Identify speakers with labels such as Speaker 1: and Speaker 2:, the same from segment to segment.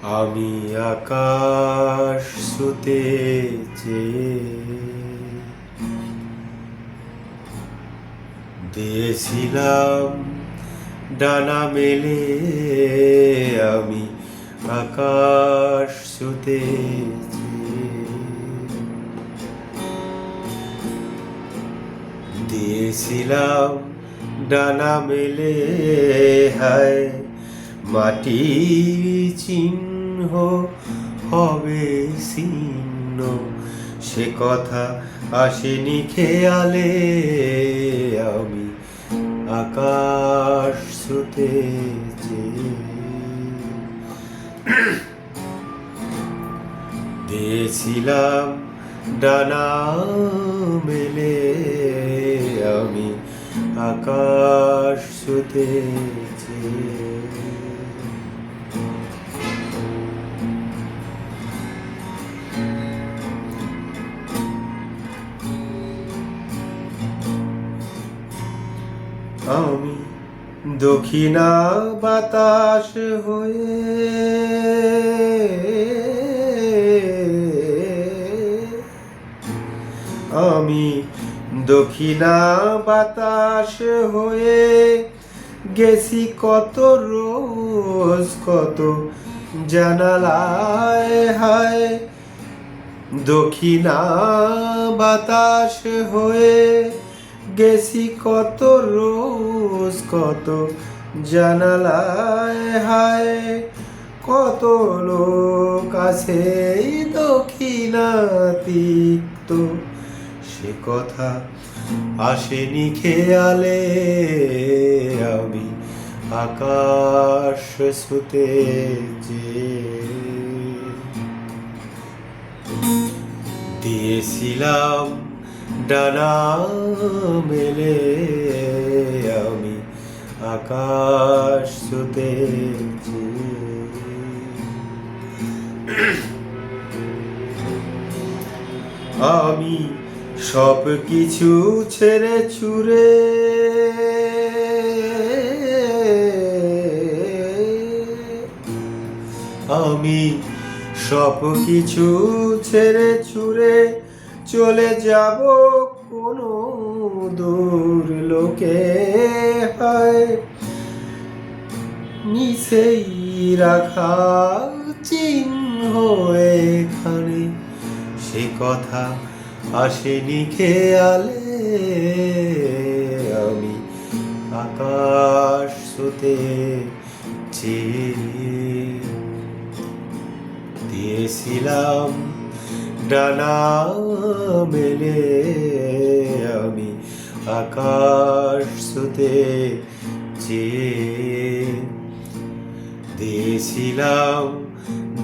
Speaker 1: আমি আকাশ ছুতে চেয়ে দিয়েছিলাম ডানা মেলে। আমি আকাশ ছুতে দিয়েছিলাম ডানা মেলে। হায় মাটির চিহ্ন হবে ছিন্ন, সে কথা আসেনি খেয়ালে। আমি আকাশ ছুতে দিয়েছিলাম ডানা মেলে। আমি আকাশ ছুতে আমি দক্ষিণা বাতাস হয়ে আমি দক্ষিণা বাতাস হয়ে গেছি কত রোজ কত জানালায়। হায় দক্ষিণা বাতাস হয়ে গেছি কত রোজ কত জানালায়। হায় কত লোক আছে দক্ষিণাতিক্ত, সে কথা আসেনি খেয়ালে। আমি আকাশ ছুতে দিয়েছিলাম ডানা মেলে। আমি আকাশ ছুতে আমি সব কিছু ছেড়ে ছুড়ে আমি সব কিছু ছেড়ে ছুড়ে চলে যাব কোনো দূর লোকে। হয় মিশেই রাখা চিহ্ন এখানে, সে কথা আসেনি খেয়ালে। আমি আকাশ ছুতে দিয়েছিলাম ডানা মেলে। আমি আকাশ ছুতে দিয়েছিলাম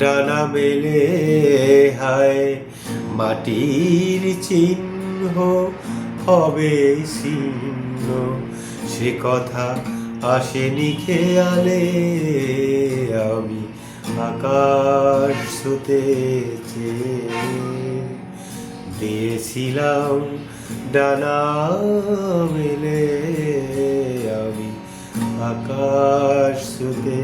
Speaker 1: ডানা মেলে। হায় মাটির চিহ্ন হবে ছিন্ন, সে কথা আসেনি খেয়ালে। আমি আকাশ ছুতে দিয়েছিলাম ডানা মেলে। আমি আকাশ ছুতে